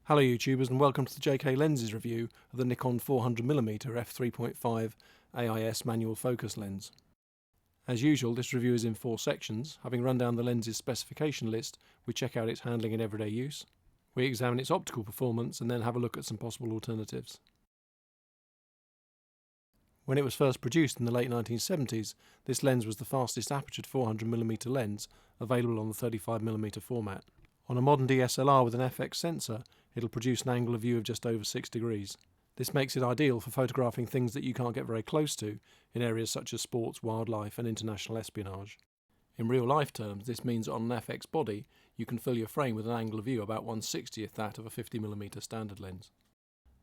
Hello YouTubers and welcome to the JK Lenses review of the Nikon 400mm f3.5 AIS manual focus lens. As usual, this review is in 4 sections. Having run down the lens's specification list, we check out its handling in everyday use, we examine its optical performance and then have a look at some possible alternatives. When it was first produced in the late 1970s, this lens was the fastest apertured 400mm lens available on the 35mm format. On a modern DSLR with an FX sensor, it'll produce an angle of view of just over 6 degrees. This makes it ideal for photographing things that you can't get very close to in areas such as sports, wildlife and international espionage. In real life terms, this means that on an FX body, you can fill your frame with an angle of view about 1/60th that of a 50mm standard lens.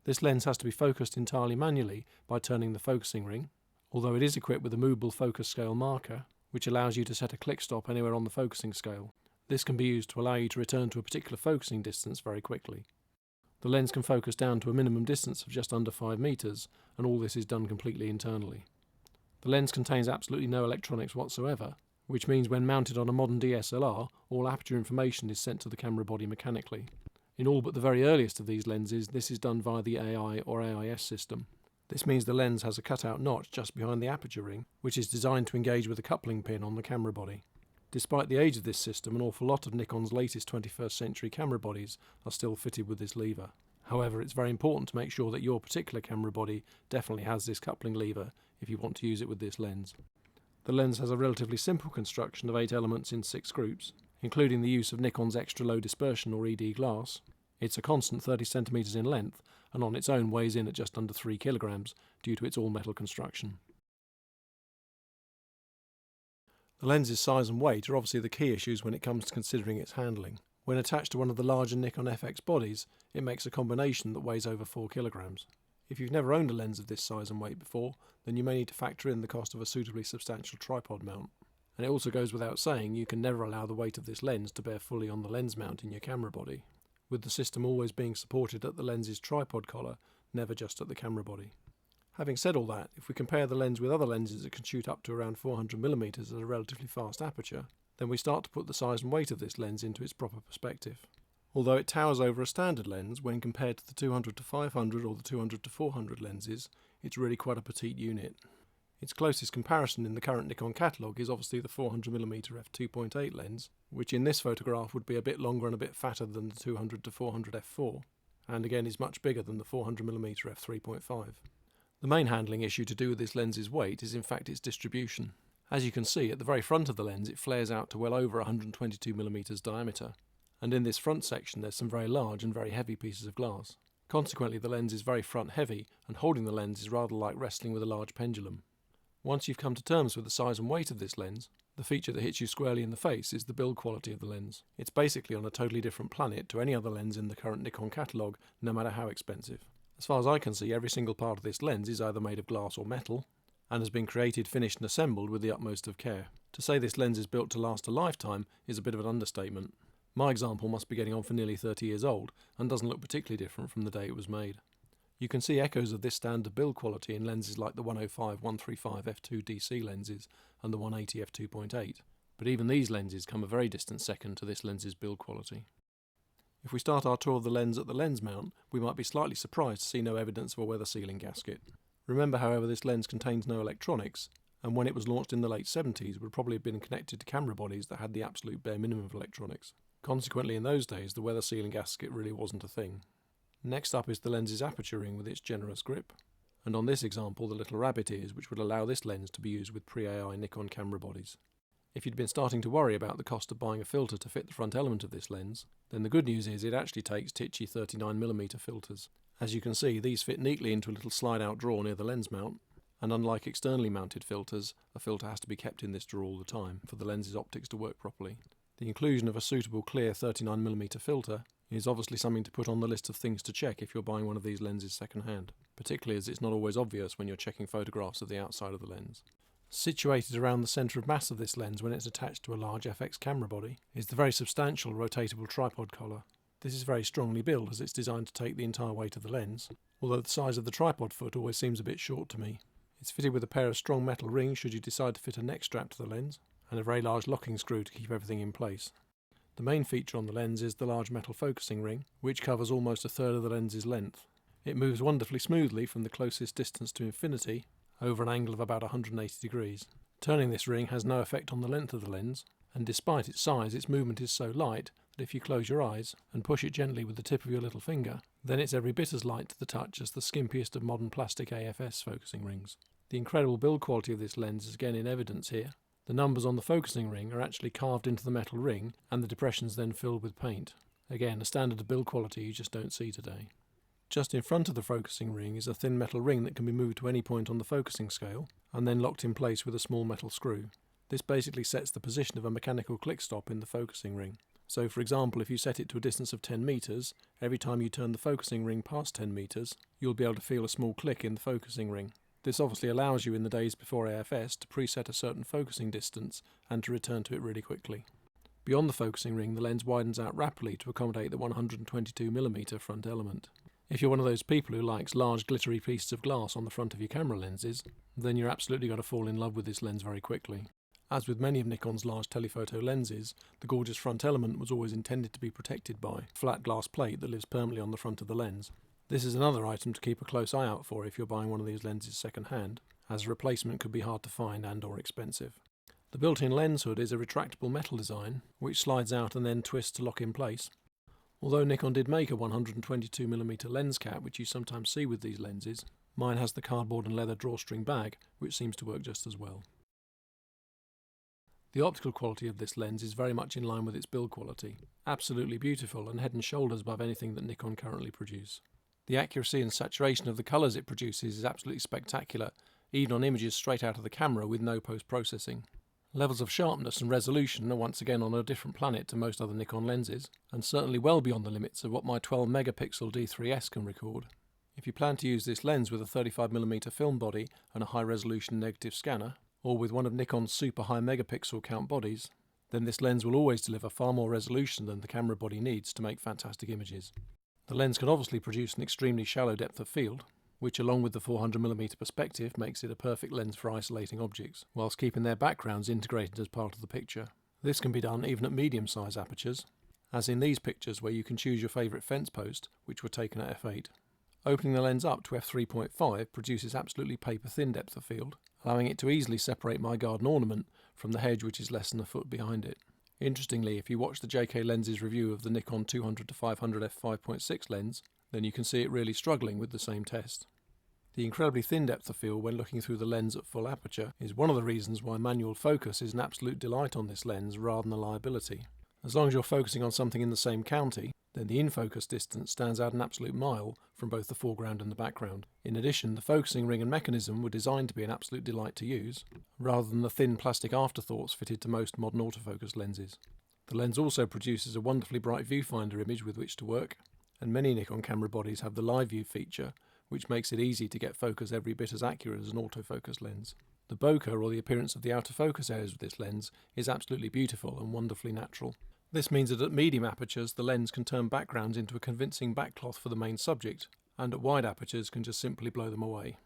This lens has to be focused entirely manually by turning the focusing ring, although it is equipped with a movable focus scale marker, which allows you to set a click stop anywhere on the focusing scale. This can be used to allow you to return to a particular focusing distance very quickly. The lens can focus down to a minimum distance of just under 5 meters, and all this is done completely internally. The lens contains absolutely no electronics whatsoever, which means when mounted on a modern DSLR, all aperture information is sent to the camera body mechanically. In all but the very earliest of these lenses, this is done via the AI or AIS system. This means the lens has a cutout notch just behind the aperture ring, which is designed to engage with a coupling pin on the camera body. Despite the age of this system, an awful lot of Nikon's latest 21st century camera bodies are still fitted with this lever. However, it's very important to make sure that your particular camera body definitely has this coupling lever if you want to use it with this lens. The lens has a relatively simple construction of 8 elements in 6 groups, including the use of Nikon's extra low dispersion or ED glass. It's a constant 30 cm in length and on its own weighs in at just under 3 kg due to its all-metal construction. The lens's size and weight are obviously the key issues when it comes to considering its handling. When attached to one of the larger Nikon FX bodies, it makes a combination that weighs over 4 kg. If you've never owned a lens of this size and weight before, then you may need to factor in the cost of a suitably substantial tripod mount. And it also goes without saying you can never allow the weight of this lens to bear fully on the lens mount in your camera body, with the system always being supported at the lens's tripod collar, never just at the camera body. Having said all that, if we compare the lens with other lenses that can shoot up to around 400mm at a relatively fast aperture, then we start to put the size and weight of this lens into its proper perspective. Although it towers over a standard lens, when compared to the 200-500 or the 200-400 lenses, it's really quite a petite unit. Its closest comparison in the current Nikon catalogue is obviously the 400mm f2.8 lens, which in this photograph would be a bit longer and a bit fatter than the 200-400 f4, and again is much bigger than the 400mm f3.5. The main handling issue to do with this lens's weight is in fact its distribution. As you can see, at the very front of the lens it flares out to well over 122mm diameter, and in this front section there's some very large and very heavy pieces of glass. Consequently, the lens is very front heavy, and holding the lens is rather like wrestling with a large pendulum. Once you've come to terms with the size and weight of this lens, the feature that hits you squarely in the face is the build quality of the lens. It's basically on a totally different planet to any other lens in the current Nikon catalogue, no matter how expensive. As far as I can see, every single part of this lens is either made of glass or metal, and has been created, finished and assembled with the utmost of care. To say this lens is built to last a lifetime is a bit of an understatement. My example must be getting on for nearly 30 years old, and doesn't look particularly different from the day it was made. You can see echoes of this standard build quality in lenses like the 105-135 f2 DC lenses and the 180 f2.8, but even these lenses come a very distant second to this lens's build quality. If we start our tour of the lens at the lens mount, we might be slightly surprised to see no evidence of a weather sealing gasket. Remember, however, this lens contains no electronics, and when it was launched in the late 70s would probably have been connected to camera bodies that had the absolute bare minimum of electronics. Consequently, in those days, the weather sealing gasket really wasn't a thing. Next up is the lens's aperture ring with its generous grip, and on this example the little rabbit ears which would allow this lens to be used with pre-AI Nikon camera bodies. If you'd been starting to worry about the cost of buying a filter to fit the front element of this lens, then the good news is it actually takes titchy 39mm filters. As you can see, these fit neatly into a little slide-out drawer near the lens mount, and unlike externally mounted filters, a filter has to be kept in this drawer all the time for the lens's optics to work properly. The inclusion of a suitable clear 39mm filter is obviously something to put on the list of things to check if you're buying one of these lenses second-hand, particularly as it's not always obvious when you're checking photographs of the outside of the lens. Situated around the centre of mass of this lens when it's attached to a large FX camera body is the very substantial rotatable tripod collar. This is very strongly built as it's designed to take the entire weight of the lens, although the size of the tripod foot always seems a bit short to me. It's fitted with a pair of strong metal rings should you decide to fit a neck strap to the lens, and a very large locking screw to keep everything in place. The main feature on the lens is the large metal focusing ring, which covers almost a third of the lens's length. It moves wonderfully smoothly from the closest distance to infinity over an angle of about 180 degrees. Turning this ring has no effect on the length of the lens, and despite its size, its movement is so light that if you close your eyes and push it gently with the tip of your little finger, then it's every bit as light to the touch as the skimpiest of modern plastic AFS focusing rings. The incredible build quality of this lens is again in evidence here. The numbers on the focusing ring are actually carved into the metal ring and the depressions then filled with paint. Again, a standard of build quality you just don't see today. Just in front of the focusing ring is a thin metal ring that can be moved to any point on the focusing scale and then locked in place with a small metal screw. This basically sets the position of a mechanical click stop in the focusing ring. So for example, if you set it to a distance of 10 meters, every time you turn the focusing ring past 10 meters, you'll be able to feel a small click in the focusing ring. This obviously allows you in the days before AFS to preset a certain focusing distance and to return to it really quickly. Beyond the focusing ring, the lens widens out rapidly to accommodate the 122mm front element. If you're one of those people who likes large glittery pieces of glass on the front of your camera lenses, then you're absolutely going to fall in love with this lens very quickly. As with many of Nikon's large telephoto lenses, the gorgeous front element was always intended to be protected by a flat glass plate that lives permanently on the front of the lens. This is another item to keep a close eye out for if you're buying one of these lenses second hand, as a replacement could be hard to find and/or expensive. The built-in lens hood is a retractable metal design, which slides out and then twists to lock in place. Although Nikon did make a 122mm lens cap, which you sometimes see with these lenses, mine has the cardboard and leather drawstring bag, which seems to work just as well. The optical quality of this lens is very much in line with its build quality, absolutely beautiful and head and shoulders above anything that Nikon currently produce. The accuracy and saturation of the colours it produces is absolutely spectacular, even on images straight out of the camera with no post-processing. Levels of sharpness and resolution are once again on a different planet to most other Nikon lenses, and certainly well beyond the limits of what my 12-megapixel D3S can record. If you plan to use this lens with a 35mm film body and a high-resolution negative scanner, or with one of Nikon's super high megapixel count bodies, then this lens will always deliver far more resolution than the camera body needs to make fantastic images. The lens can obviously produce an extremely shallow depth of field, which along with the 400mm perspective makes it a perfect lens for isolating objects, whilst keeping their backgrounds integrated as part of the picture. This can be done even at medium-size apertures, as in these pictures where you can choose your favourite fence post, which were taken at f8. Opening the lens up to f3.5 produces absolutely paper-thin depth of field, allowing it to easily separate my garden ornament from the hedge which is less than a foot behind it. Interestingly, if you watch the JK Lenses review of the Nikon 200-500 f5.6 lens, then you can see it really struggling with the same test. The incredibly thin depth of field when looking through the lens at full aperture is one of the reasons why manual focus is an absolute delight on this lens rather than a liability. As long as you're focusing on something in the same county, then the in-focus distance stands out an absolute mile from both the foreground and the background. In addition, the focusing ring and mechanism were designed to be an absolute delight to use, rather than the thin plastic afterthoughts fitted to most modern autofocus lenses. The lens also produces a wonderfully bright viewfinder image with which to work, and many Nikon camera bodies have the live view feature, which makes it easy to get focus every bit as accurate as an autofocus lens. The bokeh, or the appearance of the outer focus areas of this lens, is absolutely beautiful and wonderfully natural. This means that at medium apertures the lens can turn backgrounds into a convincing backcloth for the main subject, and at wide apertures can just simply blow them away.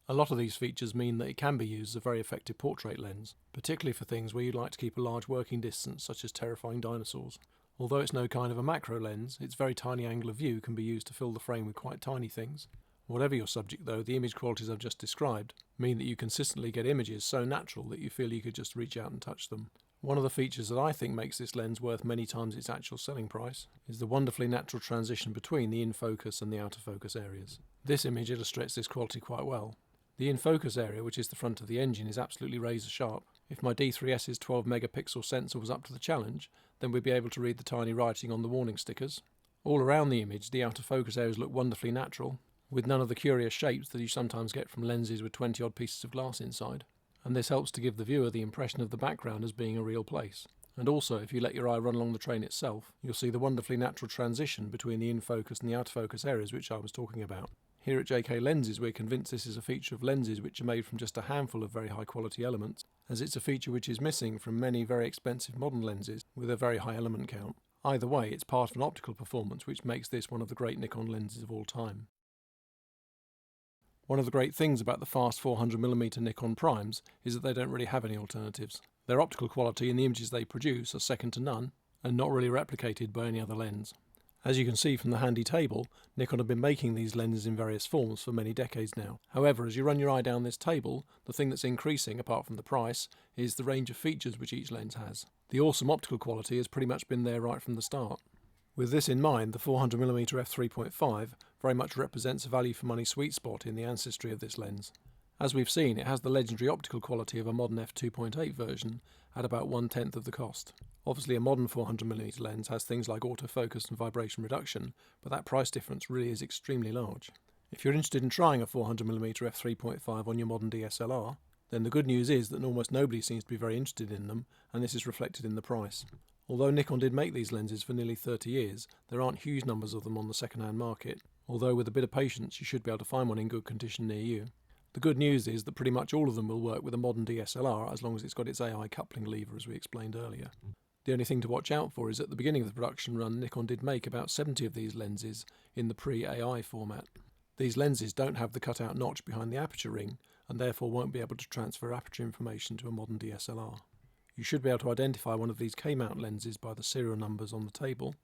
A lot of these features mean that it can be used as a very effective portrait lens, particularly for things where you'd like to keep a large working distance such as terrifying dinosaurs. Although it's no kind of a macro lens, its very tiny angle of view can be used to fill the frame with quite tiny things. Whatever your subject though, the image qualities I've just described mean that you consistently get images so natural that you feel you could just reach out and touch them. One of the features that I think makes this lens worth many times its actual selling price is the wonderfully natural transition between the in-focus and the out-of-focus areas. This image illustrates this quality quite well. The in-focus area, which is the front of the engine, is absolutely razor sharp. If my D3S's 12-megapixel sensor was up to the challenge, then we'd be able to read the tiny writing on the warning stickers. All around the image, the out-of-focus areas look wonderfully natural, with none of the curious shapes that you sometimes get from lenses with 20-odd pieces of glass inside. And this helps to give the viewer the impression of the background as being a real place. And also, if you let your eye run along the train itself, you'll see the wonderfully natural transition between the in-focus and the out-of-focus areas which I was talking about. Here at JK Lenses, we're convinced this is a feature of lenses which are made from just a handful of very high-quality elements, as it's a feature which is missing from many very expensive modern lenses with a very high element count. Either way, it's part of an optical performance which makes this one of the great Nikon lenses of all time. One of the great things about the fast 400mm Nikon primes is that they don't really have any alternatives. Their optical quality and the images they produce are second to none, and not really replicated by any other lens. As you can see from the handy table, Nikon have been making these lenses in various forms for many decades now. However, as you run your eye down this table, the thing that's increasing, apart from the price, is the range of features which each lens has. The awesome optical quality has pretty much been there right from the start. With this in mind, the 400mm f3.5 very much represents a value for money sweet spot in the ancestry of this lens. As we've seen, it has the legendary optical quality of a modern f2.8 version at about 1/10 of the cost. Obviously a modern 400mm lens has things like autofocus and vibration reduction, but that price difference really is extremely large. If you're interested in trying a 400mm f3.5 on your modern DSLR, then the good news is that almost nobody seems to be very interested in them, and this is reflected in the price. Although Nikon did make these lenses for nearly 30 years, there aren't huge numbers of them on the second-hand market, although with a bit of patience you should be able to find one in good condition near you. The good news is that pretty much all of them will work with a modern DSLR as long as it's got its AI coupling lever, as we explained earlier. The only thing to watch out for is at the beginning of the production run, Nikon did make about 70 of these lenses in the pre-AI format. These lenses don't have the cutout notch behind the aperture ring and therefore won't be able to transfer aperture information to a modern DSLR. You should be able to identify one of these K-mount lenses by the serial numbers on the table,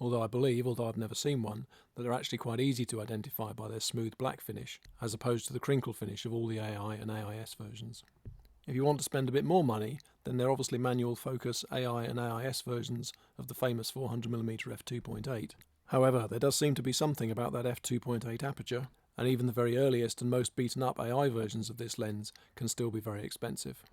although I believe, although I've never seen one, that they're actually quite easy to identify by their smooth black finish, as opposed to the crinkle finish of all the AI and AIS versions. If you want to spend a bit more money, then they're obviously manual focus AI and AIS versions of the famous 400mm f2.8. However, there does seem to be something about that f2.8 aperture, and even the very earliest and most beaten up AI versions of this lens can still be very expensive.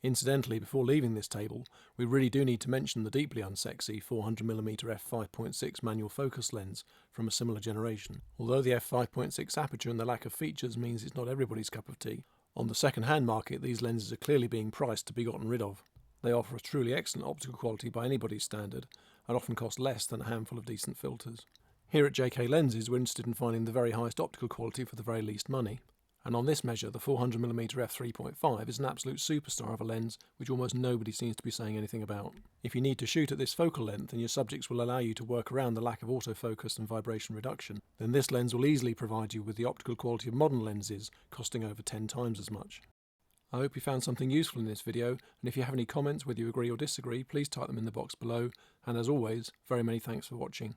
Incidentally, before leaving this table, we really do need to mention the deeply unsexy 400mm f5.6 manual focus lens from a similar generation. Although the f5.6 aperture and the lack of features means it's not everybody's cup of tea, on the second-hand market these lenses are clearly being priced to be gotten rid of. They offer a truly excellent optical quality by anybody's standard, and often cost less than a handful of decent filters. Here at JK Lenses we're interested in finding the very highest optical quality for the very least money. And on this measure, the 400mm f3.5 is an absolute superstar of a lens which almost nobody seems to be saying anything about. If you need to shoot at this focal length and your subjects will allow you to work around the lack of autofocus and vibration reduction, then this lens will easily provide you with the optical quality of modern lenses, costing over 10 times as much. I hope you found something useful in this video, and if you have any comments, whether you agree or disagree, please type them in the box below, and as always, very many thanks for watching.